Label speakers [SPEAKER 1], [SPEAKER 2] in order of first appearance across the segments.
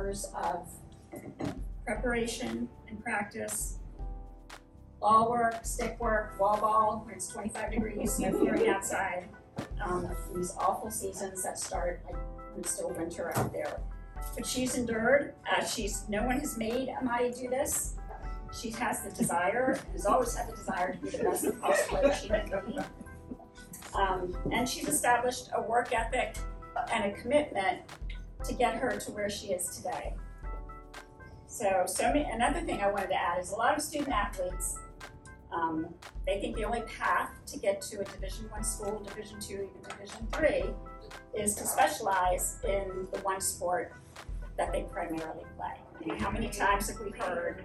[SPEAKER 1] hours of preparation and practice, ball work, stick work, wall ball when it's 25 degrees, no fearing outside. These awful seasons that start like when it's still winter out there. But she's endured. No one has made Amadi do this. She has the desire, has always had the desire to be the best lacrosse player she can be. And she's established a work ethic and a commitment to get her to where she is today. Another thing I wanted to add is a lot of student athletes, they think the only path to get to a Division I school, Division II, even Division III, is to specialize in the one sport that they primarily play. I mean, how many times have we heard,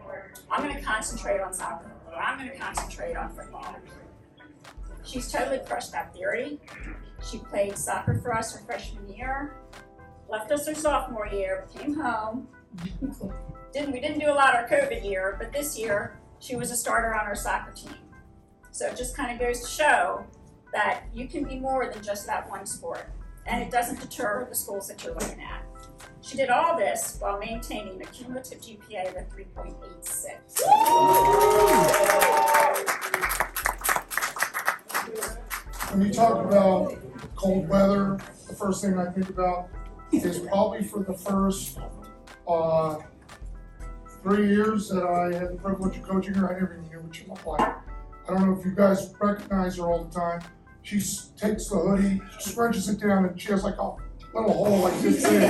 [SPEAKER 1] I'm going to concentrate on soccer, or I'm going to concentrate on football. She's totally crushed that theory. She played soccer for us her freshman year, left us her sophomore year, came home. We didn't do a lot our COVID year, but this year she was a starter on our soccer team. So it just kind of goes to show that you can be more than just that one sport, and it doesn't deter the schools that you're looking at. She did all this while maintaining a cumulative GPA of a 3.86.
[SPEAKER 2] When you talk about cold weather, the first thing I think about is probably for the first 3 years that I had the privilege of coaching her, I never even knew what she looked like. I don't know if you guys recognize her all the time. She takes the hoodie, stretches it down, and she has like a little hole like this big.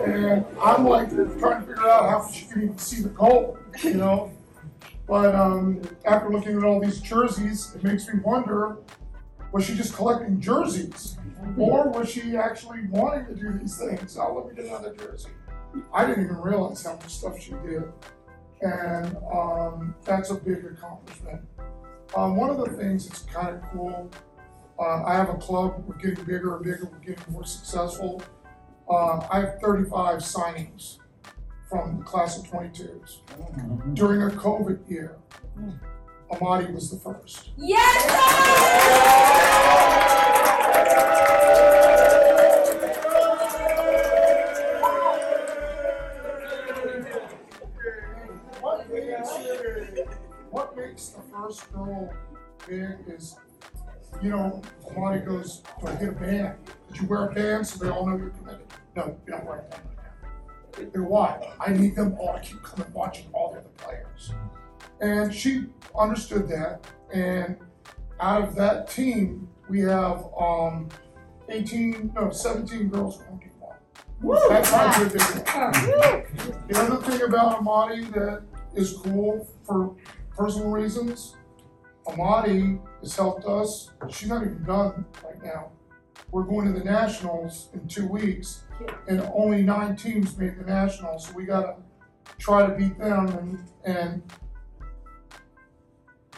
[SPEAKER 2] And I'm like trying to figure out how she can even see the goal, you know? But after looking at all these jerseys, it makes me wonder, was she just collecting jerseys? Or was she actually wanting to do these things? Oh, let me get another jersey. I didn't even realize how much stuff she did. And that's a big accomplishment. One of the things that's kind of cool, I have a club, we're getting bigger and bigger, we're getting more successful. I have 35 signings from the class of 22s. During a COVID year, Amadi was the first.
[SPEAKER 3] Yes!
[SPEAKER 2] What makes the first girl big is, you know, Amadi goes, do I get a band? Did you wear a band so they all know you're committed? No, you don't wear a band right now. They're why? I need them all to keep coming watching all the other players. And she understood that, and out of that team, we have 17 girls from D1. That's how good they are. The other thing about Amadi that is cool for personal reasons, Amadi has helped us. She's not even done right now. We're going to the Nationals in 2 weeks, and only 9 teams made the Nationals, so we gotta try to beat them, and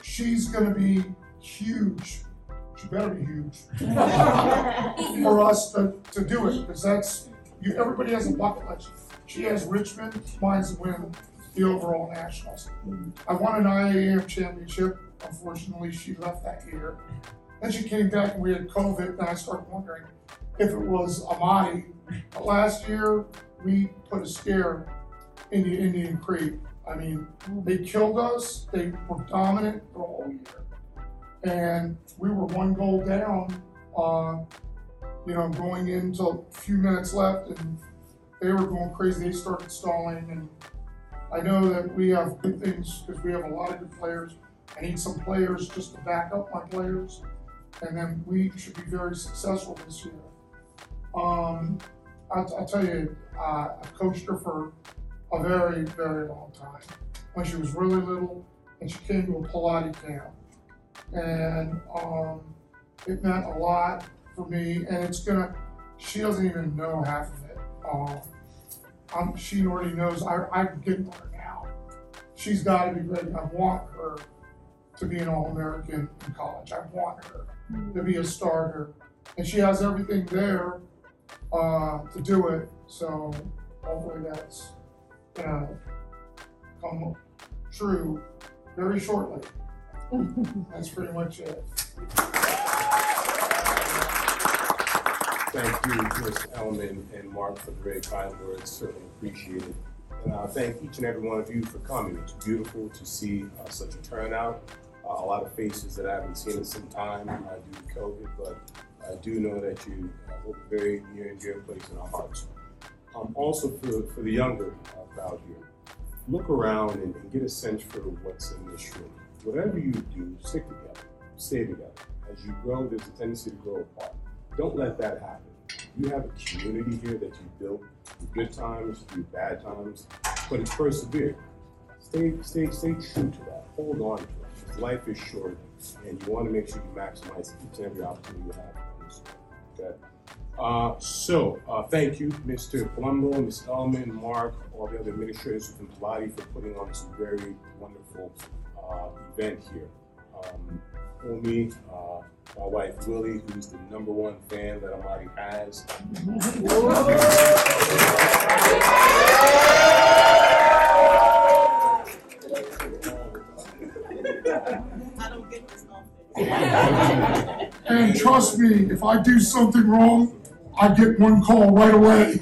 [SPEAKER 2] she's gonna be huge. She better be huge for us to do it, because everybody has a bucket list. She has Richmond, mine's to win the overall Nationals. I won an IAM championship. Unfortunately, she left that year. Then she came back and we had COVID, and I started wondering if it was Amadi. But last year, we put a scare in the Indian Creek. I mean, they killed us. They were dominant the whole year. And we were 1 goal down, going into a few minutes left, and they were going crazy. They started stalling, and I know that we have good things because we have a lot of good players. I need some players just to back up my players, and then we should be very successful this year. I'll tell you, I've coached her for a very, very long time. When she was really little, and she came to a Pallotti camp, and it meant a lot for me. And she doesn't even know half of it. She already knows. I'm getting her now. She's got to be ready. I want her to be an All-American in college. I want her to be a starter, and she has everything there to do it. So hopefully that's gonna come true very shortly. That's pretty much it.
[SPEAKER 3] Thank you, Ms. Elman and Mark, for the very kind words. Certainly appreciate it. And thank each and every one of you for coming. It's beautiful to see such a turnout. A lot of faces that I haven't seen in some time due to COVID, but I do know that you hold a very near and dear place in our hearts. Also for the younger crowd here, look around and get a sense for what's in this room. Whatever you do, stick together, stay together. As you grow, there's a tendency to grow apart. Don't let that happen. You have a community here that you built through good times, through bad times, but it's persevered. Stay true to that. Hold on to it. Life is short, and you want to make sure you maximize each and every opportunity you have. Okay. Thank you, Mr. Palumbo, Ms. Elman, Mark, all the other administrators within Pallotti for putting on this very wonderful event here. Omi, my wife Willie, who's the #1 fan that Amadi has.
[SPEAKER 4] I don't get this often.
[SPEAKER 2] And trust me, if I do something wrong, I get one call right away.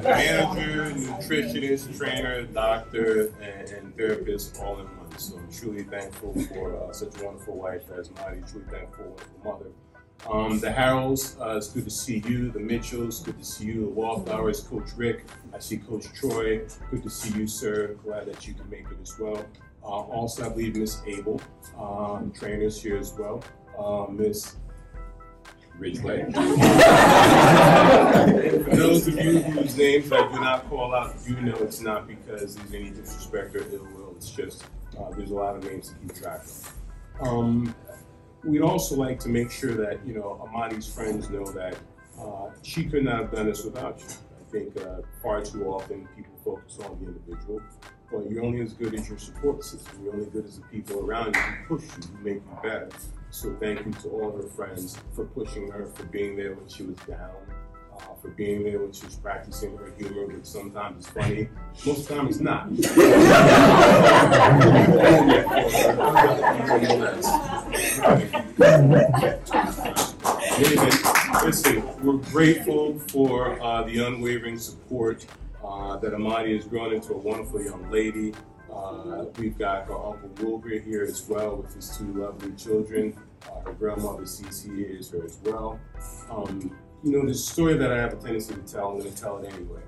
[SPEAKER 3] Manager, nutritionist, trainer, doctor, and therapist all in one. So I'm truly thankful for such a wonderful wife as Amadi, truly thankful for mother. The Harrells, it's good to see you. The Mitchells, good to see you. The Wallflowers, Coach Rick, I see Coach Troy, good to see you, sir. Glad that you can make it as well. Also, I believe Miss Abel, trainers here as well. Miss Ridgeway. For those of you whose names I do not call out, you know it's not because there's any disrespect or ill will. It's just there's a lot of names to keep track of. We'd also like to make sure that Amadi's friends know that she could not have done this without you. I think far too often people focus on the individual, but you're only as good as your support system. You're only good as the people around you who push you, who make you better. So thank you to all her friends for pushing her, for being there when she was down, for being there when she was practicing her humor, which sometimes is funny, most of the time it's not. Anyway, listen, we're grateful for the unwavering support that Amadi has grown into a wonderful young lady. We've got our Uncle Wilbur here as well with his 2 lovely children. Her grandmother Cece is here as well. There's a story that I have a tendency to tell. I'm going to tell it anyway.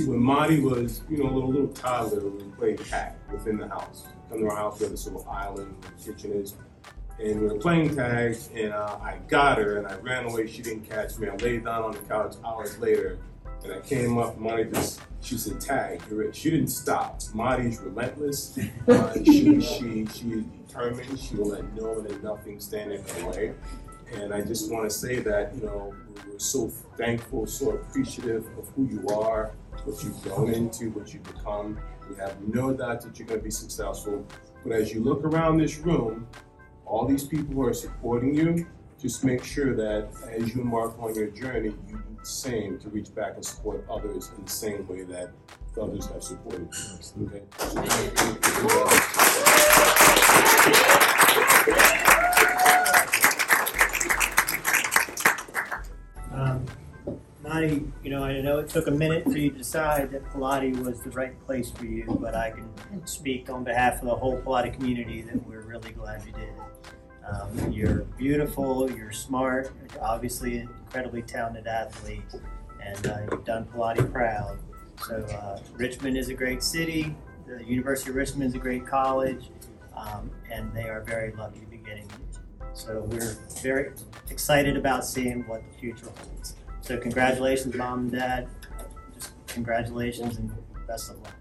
[SPEAKER 3] When Madi was, a little toddler, we played tag within the house. Come to our house, we have this little island where the kitchen is. And we were playing tag, and I got her, and I ran away. She didn't catch me. I laid down on the couch hours later, and I came up. Madi she said, "Tag, you're it." She didn't stop. Madi's relentless. She is determined. She will let no one and nothing stand in her way. And I just want to say that, we're so thankful, so appreciative of who you are, what you've grown into, what you've become. We have no doubt that you're going to be successful. But as you look around this room, all these people who are supporting you, just make sure that as you embark on your journey, you do the same to reach back and support others in the same way that others have supported you. Okay?
[SPEAKER 5] Amadi, I know it took a minute for you to decide that Pallotti was the right place for you, but I can speak on behalf of the whole Pallotti community that we're really glad you did. You're beautiful, you're smart, you're obviously an incredibly talented athlete, and you've done Pallotti proud. So Richmond is a great city, the University of Richmond is a great college, and they are very lucky to be getting you. So we're very excited about seeing what the future holds. So congratulations, Mom and Dad. Just congratulations and best of luck.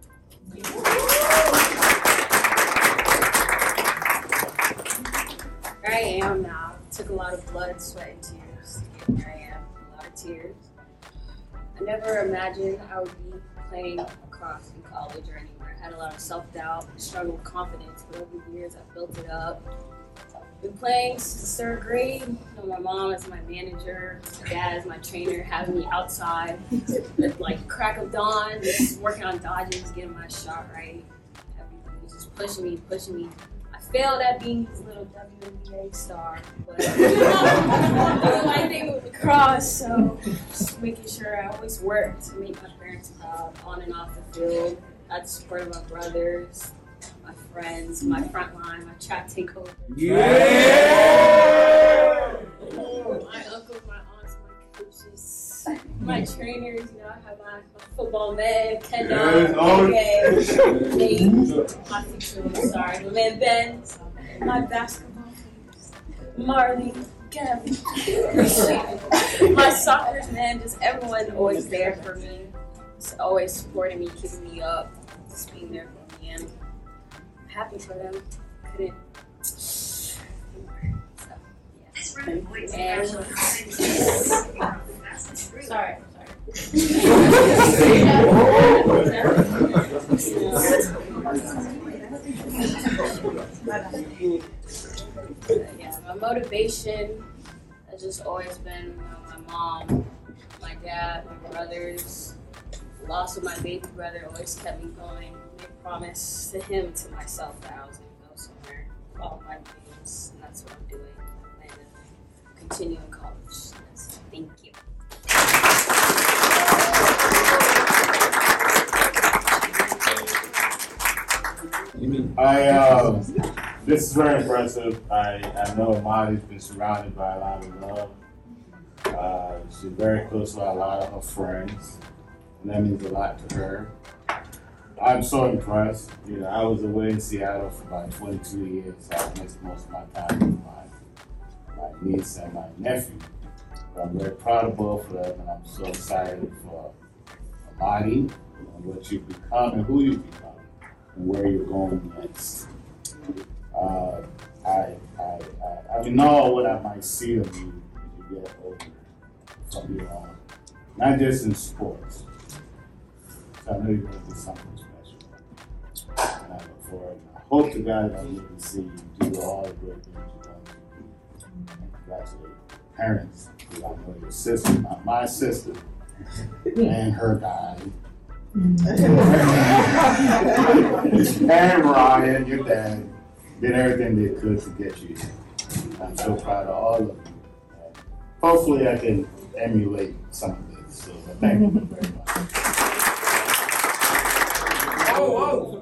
[SPEAKER 6] Here I am now. It took a lot of blood, sweat, and tears. Here I am, a lot of tears. I never imagined I would be playing lacrosse in college or anywhere. I had a lot of self-doubt, struggled with confidence, but over the years I've built it up. Been playing since 3rd grade. My mom is my manager, my dad is my trainer, having me outside at like crack of dawn, just working on dodges, getting my shot right. Everything was just pushing me. I failed at being his little WNBA star, but doing my thing with lacrosse, so just making sure I always work to make my parents proud on and off the field. I had the support of my brothers, my friends, my front line, my track takeover. My uncles, my aunts, my coaches, my trainers, I have my football man, Kendall, Nate, my future sorry, my man Ben, my basketball players, Marley, Gavin, my soccer man, just everyone always there for me, just always supporting me, keeping me up, just being there for me, and I'm happy for them. Couldn't. Sorry. Yeah, my motivation has just always been my mom, my dad, my brothers. The loss of my baby brother always kept me going. I promised to him and to myself that I was going to go somewhere, follow my dreams, and that's what I'm doing. And continue in college. So thank you.
[SPEAKER 7] This is very impressive. I know Amadi's been surrounded by a lot of love. She's very close to a lot of her friends, and that means a lot to her. I'm so impressed. I was away in Seattle for about 22 years, so I missed most of my time with my niece and my nephew. But I'm very proud of both of them, and I'm so excited for Amadi and what you've become and who you've become and where you're going next. I know what I might see of you as you get older from here on, not just in sports. So I know you're going to do something special. And I look forward. I hope to God that we can see you do all the great things you're going to do. And congratulate your parents, because I know your sister, not my sister, and her guy. And Ryan, your dad, did everything they could to get you here. I'm so proud of all of you. Hopefully I can emulate some of this. So thank you very much.
[SPEAKER 8] Oh,